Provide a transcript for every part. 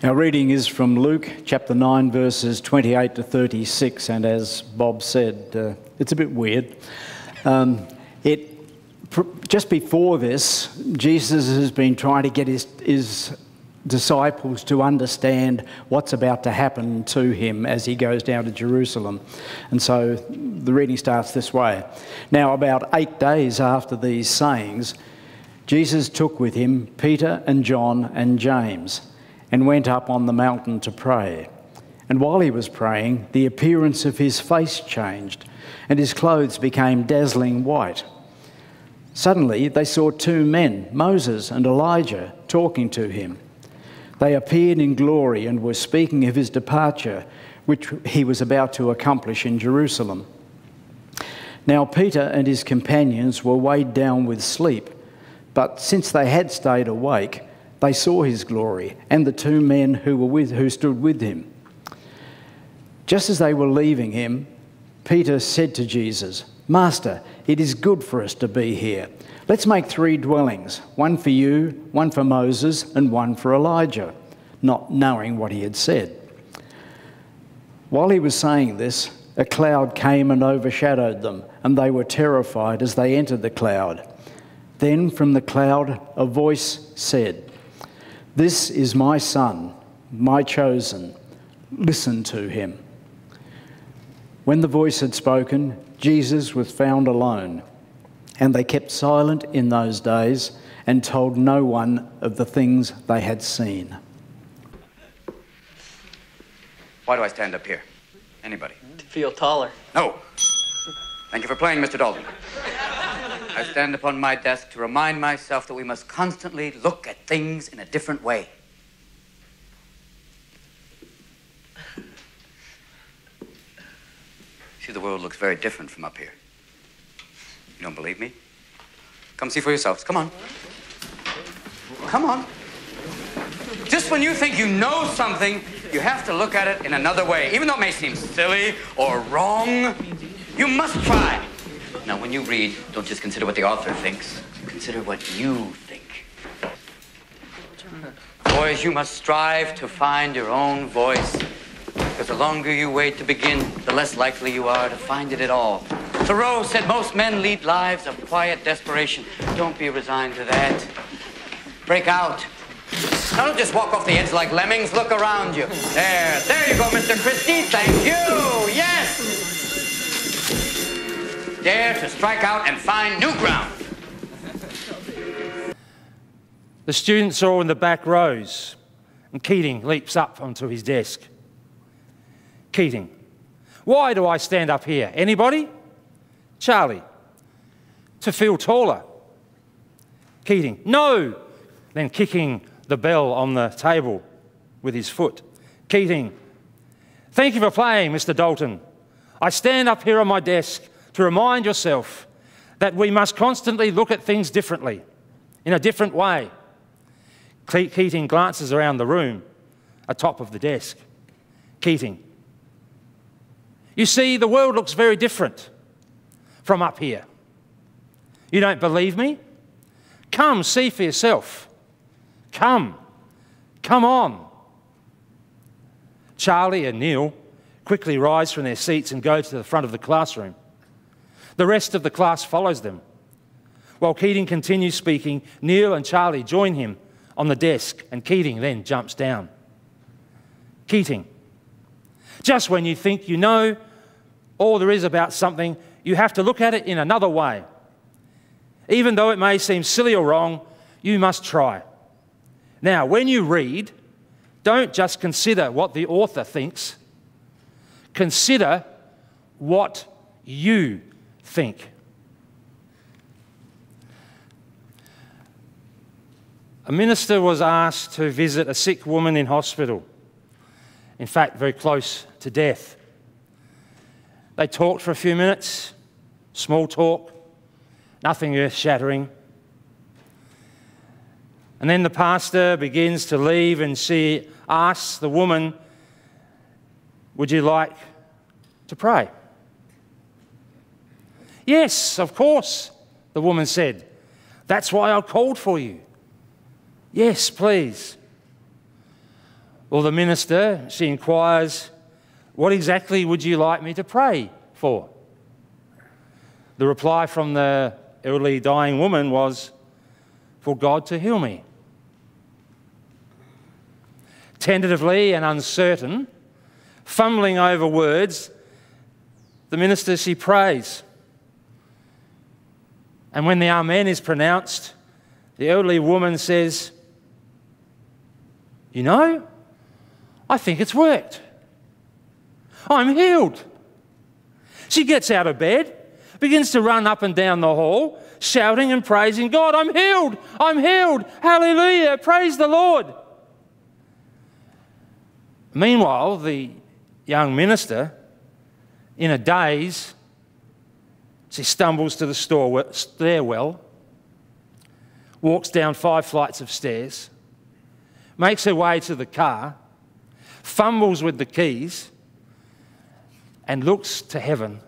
Our reading is from Luke chapter 9 verses 28 to 36, and as Bob said, it's a bit weird. Just before this, Jesus has been trying to get his disciples to understand what's about to happen to him as he goes down to Jerusalem. And so the reading starts this way. Now, about 8 days after these sayings, Jesus took with him Peter and John and James and went up on the mountain to pray. And while he was praying, the appearance of his face changed, and his clothes became dazzling white. Suddenly they saw two men, Moses and Elijah, talking to him. They appeared in glory and were speaking of his departure, which he was about to accomplish in Jerusalem. Now Peter and his companions were weighed down with sleep, but since they had stayed awake, they saw his glory and the two men who stood with him. Just as they were leaving him, Peter said to Jesus, "Master, it is good for us to be here. Let's make 3 dwellings, one for you, one for Moses, and one for Elijah," not knowing what he had said. While he was saying this, a cloud came and overshadowed them, and they were terrified as they entered the cloud. Then from the cloud a voice said, "This is my son, my chosen. Listen to him." When the voice had spoken, Jesus was found alone, and they kept silent in those days and told no one of the things they had seen. Why do I stand up here? Anybody? To feel taller. No. Thank you for playing, Mr. Dalton. I stand upon my desk to remind myself that we must constantly look at things in a different way. See, the world looks very different from up here. You don't believe me? Come see for yourselves. Come on. Come on. Just when you think you know something, you have to look at it in another way. Even though it may seem silly or wrong, you must try. Now, when you read, don't just consider what the author thinks. Consider what you think. Boys, you must strive to find your own voice, because the longer you wait to begin, the less likely you are to find it at all. Thoreau said most men lead lives of quiet desperation. Don't be resigned to that. Break out. Now, don't just walk off the edge like lemmings. Look around you. There you go, Mr. Christie. Thank you. Yes. Dare to strike out and find new ground. The students are all in the back rows, and Keating leaps up onto his desk. Keating: "Why do I stand up here? Anybody?" Charlie: "To feel taller." Keating: "No!" Then kicking the bell on the table with his foot. Keating: "Thank you for playing, Mr. Dalton. I stand up here on my desk to remind yourself that we must constantly look at things differently, in a different way." Keating glances around the room, atop of the desk. Keating: "You see, the world looks very different from up here. You don't believe me? Come see for yourself. Come on." Charlie and Neil quickly rise from their seats and go to the front of the classroom. The rest of the class follows them. While Keating continues speaking, Neil and Charlie join him on the desk, and Keating then jumps down. Keating: "Just when you think you know all there is about something, you have to look at it in another way. Even though it may seem silly or wrong, you must try. Now, when you read, don't just consider what the author thinks. Consider what you think." A minister was asked to visit a sick woman in hospital, in fact, very close to death. They talked for a few minutes, small talk, nothing earth-shattering. And then the pastor begins to leave, and she asks the woman, "Would you like to pray?" "Yes, of course," the woman said. "That's why I called for you. Yes, please." Well, the minister, she inquires, what exactly would you like me to pray for? The reply from the elderly dying woman was, for God to heal me. Tentatively and uncertain, fumbling over words, the minister, she prays. And when the Amen is pronounced, the elderly woman says, you know, I think it's worked. I'm healed. She gets out of bed, begins to run up and down the hall, shouting and praising God, I'm healed, I'm healed, hallelujah, praise the Lord. Meanwhile, the young minister, in a daze, she stumbles to the stairwell, walks down 5 flights of stairs, makes her way to the car, fumbles with the keys, and looks to heaven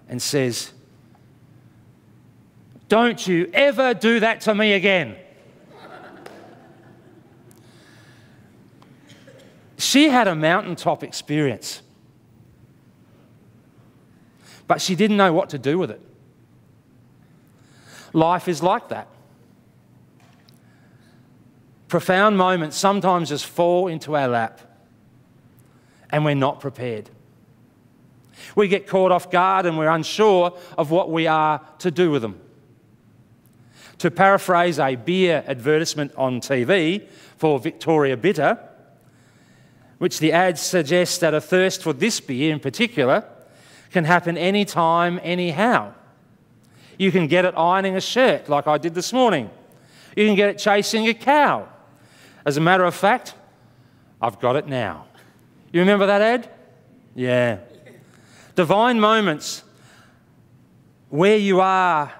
and says, don't you ever do that to me again. She had a mountaintop experience, but she didn't know what to do with it. Life is like that. Profound moments sometimes just fall into our lap and we're not prepared. We get caught off guard and we're unsure of what we are to do with them. To paraphrase a beer advertisement on TV for Victoria Bitter, which the ad suggests that a thirst for this beer in particular can happen anytime, anyhow. You can get it ironing a shirt like I did this morning. You can get it chasing a cow. As a matter of fact, I've got it now. You remember that ad? Yeah. Divine moments where you are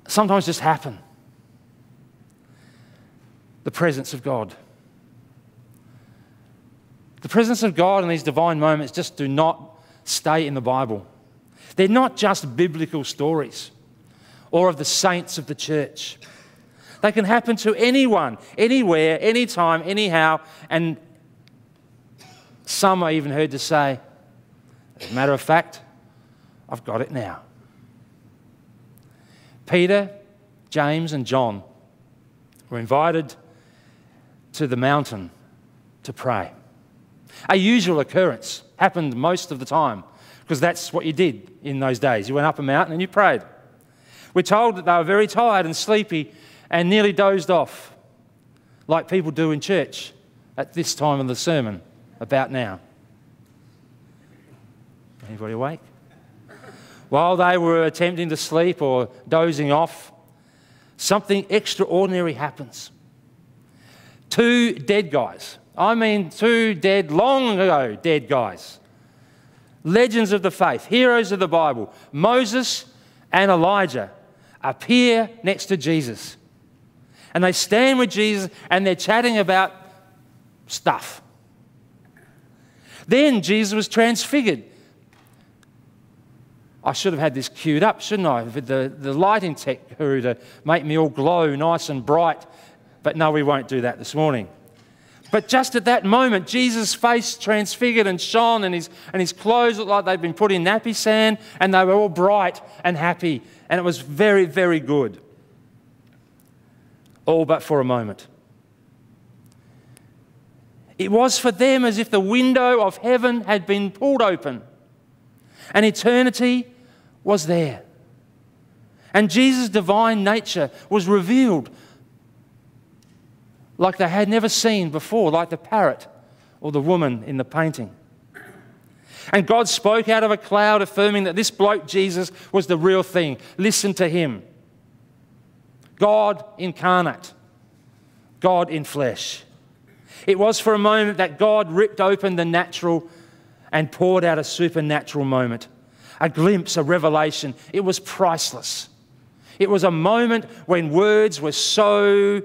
sometimes just happen. The presence of God. The presence of God in these divine moments just do not stay in the Bible. They're not just biblical stories or of the saints of the church. They can happen to anyone, anywhere, anytime, anyhow, and some are even heard to say, as a matter of fact, I've got it now. Peter, James and John were invited to the mountain to pray. A usual occurrence, happened most of the time, because that's what you did in those days. You went up a mountain and you prayed. We're told that they were very tired and sleepy and nearly dozed off, like people do in church at this time of the sermon, about now. Anybody awake? While they were attempting to sleep or dozing off, something extraordinary happens. 2 dead guys, I mean 2 dead, long ago dead guys, legends of the faith, heroes of the Bible, Moses and Elijah, appear next to Jesus. And they stand with Jesus and they're chatting about stuff. Then Jesus was transfigured. I should have had this queued up, shouldn't I? With the lighting tech crew to make me all glow nice and bright. But no, we won't do that this morning. But just at that moment, Jesus' face transfigured and shone, and his clothes looked like they'd been put in nappy sand, and they were all bright and happy. And it was very, very good. All but for a moment. It was for them as if the window of heaven had been pulled open and eternity was there. And Jesus' divine nature was revealed like they had never seen before, like the parrot or the woman in the painting. And God spoke out of a cloud affirming that this bloke Jesus was the real thing. Listen to him. God incarnate, God in flesh. It was for a moment that God ripped open the natural and poured out a supernatural moment, a glimpse, a revelation. It was priceless. It was a moment when words were so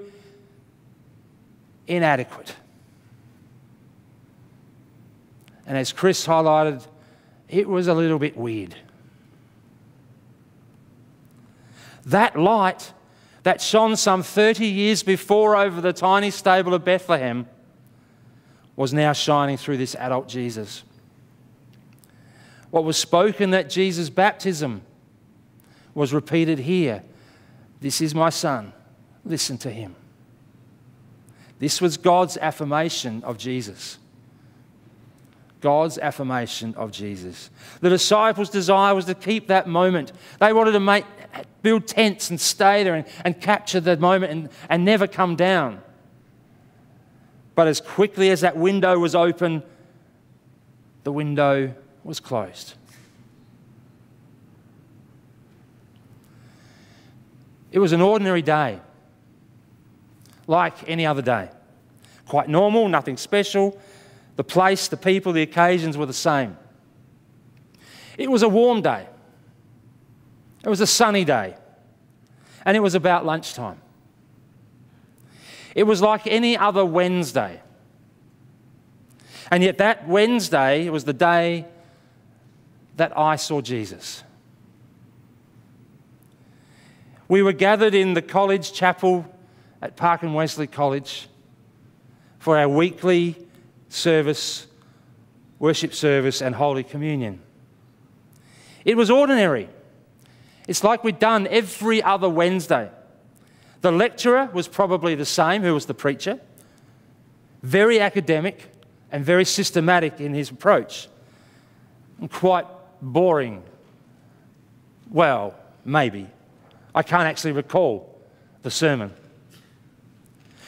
inadequate. And as Chris highlighted, it was a little bit weird. That light that shone some 30 years before over the tiny stable of Bethlehem was now shining through this adult Jesus. What was spoken at Jesus' baptism was repeated here. This is my son, listen to him. This was God's affirmation of Jesus. God's affirmation of Jesus. The disciples' desire was to keep that moment. They wanted to build tents and stay there and capture the moment and never come down. But as quickly as that window was open, the window was closed. It was an ordinary day, like any other day. Quite normal, nothing special. The place, the people, the occasions were the same. It was a warm day. It was a sunny day. And it was about lunchtime. It was like any other Wednesday. And yet that Wednesday was the day that I saw Jesus. We were gathered in the college chapel at Park and Wesley College for our weekly service, worship service and Holy Communion. It was ordinary. It's like we'd done every other Wednesday. The lecturer was probably the same, who was the preacher, very academic and very systematic in his approach, and quite boring. Well, maybe. I can't actually recall the sermon.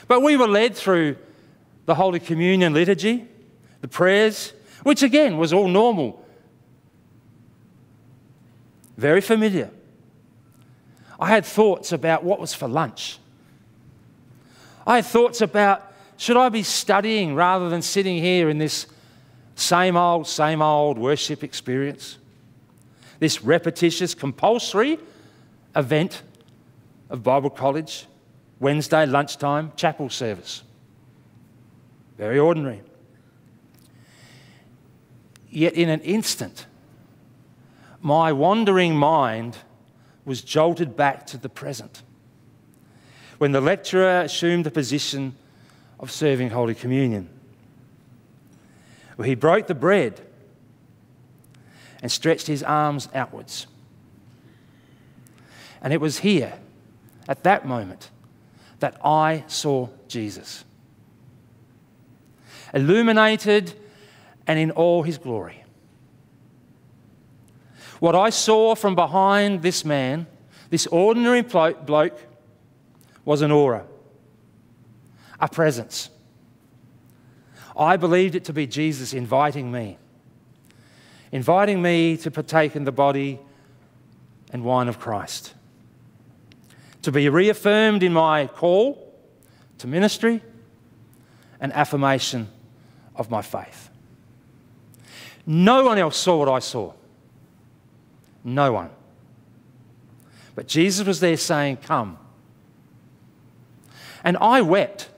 But we were led through the Holy Communion liturgy, the prayers, which again was all normal. Very familiar. I had thoughts about what was for lunch. I had thoughts about, should I be studying rather than sitting here in this same old worship experience? This repetitious, compulsory event of Bible college, Wednesday lunchtime, chapel service. Very ordinary. Yet in an instant, my wandering mind was jolted back to the present, when the lecturer assumed the position of serving Holy Communion. Well, he broke the bread and stretched his arms outwards. And it was here, at that moment, that I saw Jesus, illuminated and in all his glory. What I saw from behind this man, this ordinary bloke, was an aura, a presence. I believed it to be Jesus inviting me to partake in the body and wine of Christ, to be reaffirmed in my call to ministry and affirmation of my faith. No one else saw what I saw. No one. But Jesus was there saying, come. And I wept.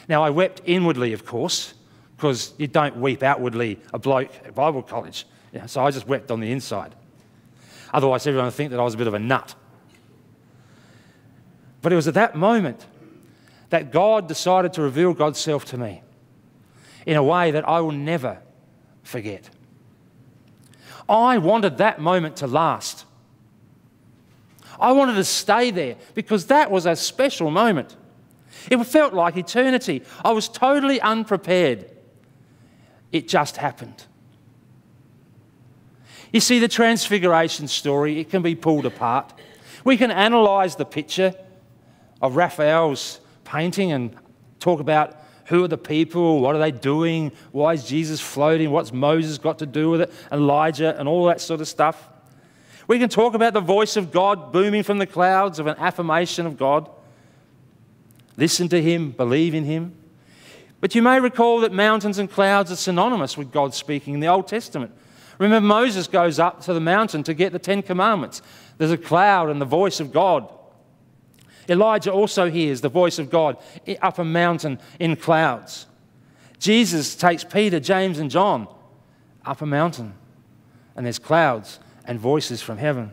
Now, I wept inwardly, of course, because you don't weep outwardly, a bloke at Bible college. Yeah, so I just wept on the inside. Otherwise, everyone would think that I was a bit of a nut. But it was at that moment that God decided to reveal God's self to me in a way that I will never forget. I wanted that moment to last. I wanted to stay there because that was a special moment. It felt like eternity. I was totally unprepared. It just happened. You see, the Transfiguration story, it can be pulled apart. We can analyse the picture of Raphael's painting and talk about who are the people, what are they doing, why is Jesus floating, what's Moses got to do with it, Elijah and all that sort of stuff. We can talk about the voice of God booming from the clouds of an affirmation of God. Listen to him, believe in him. But you may recall that mountains and clouds are synonymous with God speaking in the Old Testament. Remember, Moses goes up to the mountain to get the 10 Commandments. There's a cloud and the voice of God. Elijah also hears the voice of God up a mountain in clouds. Jesus takes Peter, James and John up a mountain, and there's clouds and voices from heaven.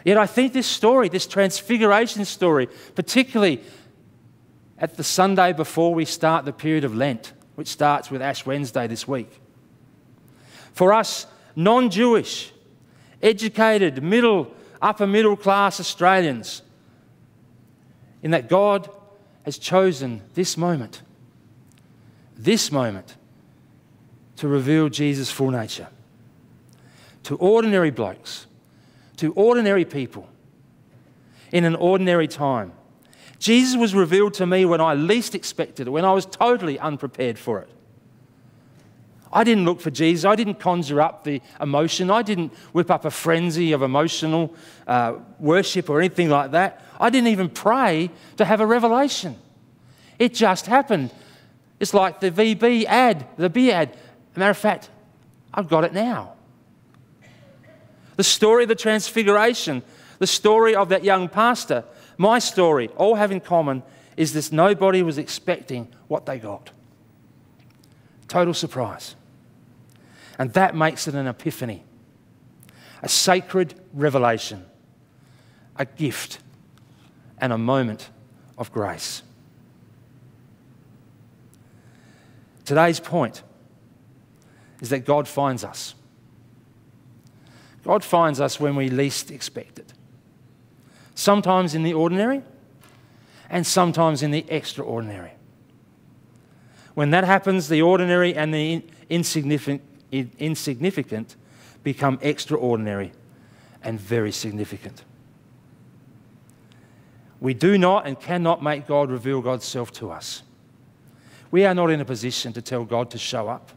Yet I think this story, this transfiguration story, particularly at the Sunday before we start the period of Lent, which starts with Ash Wednesday this week. For us non-Jewish, educated, upper middle class Australians, in that God has chosen this moment to reveal Jesus' full nature to ordinary blokes, to ordinary people, in an ordinary time. Jesus was revealed to me when I least expected it, when I was totally unprepared for it. I didn't look for Jesus. I didn't conjure up the emotion. I didn't whip up a frenzy of emotional worship or anything like that. I didn't even pray to have a revelation. It just happened. It's like the VB ad, the beer ad. As a matter of fact, I've got it now. The story of the Transfiguration, the story of that young pastor, my story, all have in common is this: nobody was expecting what they got. Total surprise. And that makes it an epiphany, a sacred revelation, a gift, and a moment of grace. Today's point is that God finds us. God finds us when we least expect it. Sometimes in the ordinary, and sometimes in the extraordinary. When that happens, the ordinary and the insignificant become extraordinary and very significant. We do not and cannot make God reveal God's self to us. We are not in a position to tell God to show up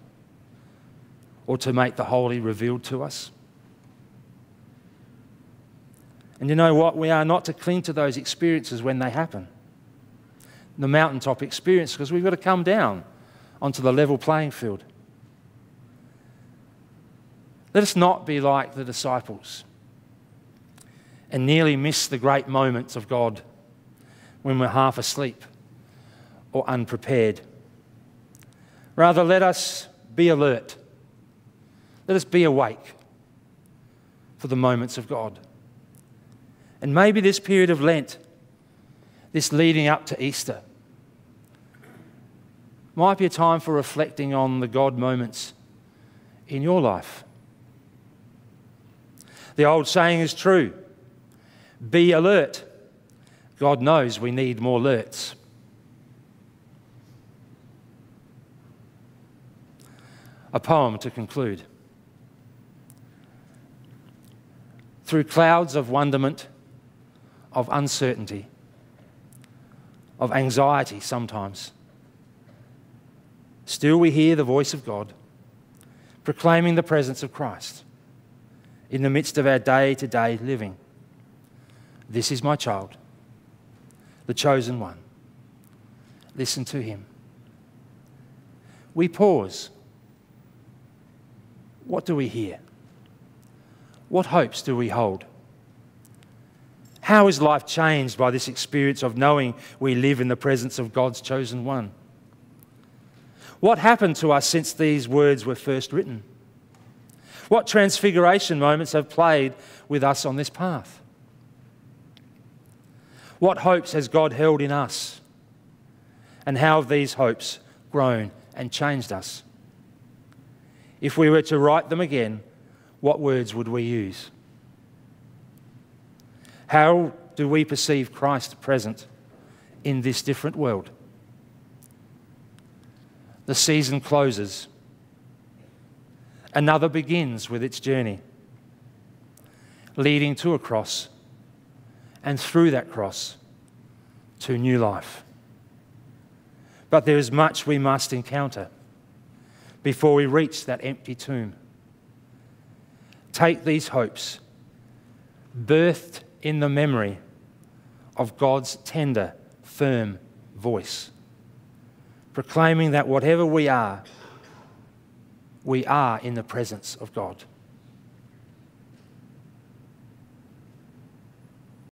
or to make the holy revealed to us. And you know what? We are not to cling to those experiences when they happen. The mountaintop experience, because we've got to come down onto the level playing field. Let us not be like the disciples and nearly miss the great moments of God when we're half asleep or unprepared. Rather, let us be alert. Let us be awake for the moments of God. And maybe this period of Lent, this leading up to Easter, might be a time for reflecting on the God moments in your life. The old saying is true: be alert. God knows we need more alerts. A poem to conclude. Through clouds of wonderment, of uncertainty, of anxiety sometimes, still we hear the voice of God proclaiming the presence of Christ in the midst of our day-to-day living. This is my child, the chosen one. Listen to him. We pause. What do we hear? What hopes do we hold? How is life changed by this experience of knowing we live in the presence of God's chosen one? What happened to us since these words were first written? What transfiguration moments have played with us on this path? What hopes has God held in us? And how have these hopes grown and changed us? If we were to write them again, what words would we use? How do we perceive Christ present in this different world? The season closes. Another begins with its journey, leading to a cross, and through that cross to new life. But there is much we must encounter before we reach that empty tomb. Take these hopes, birthed in the memory of God's tender, firm voice, proclaiming that whatever we are in the presence of God.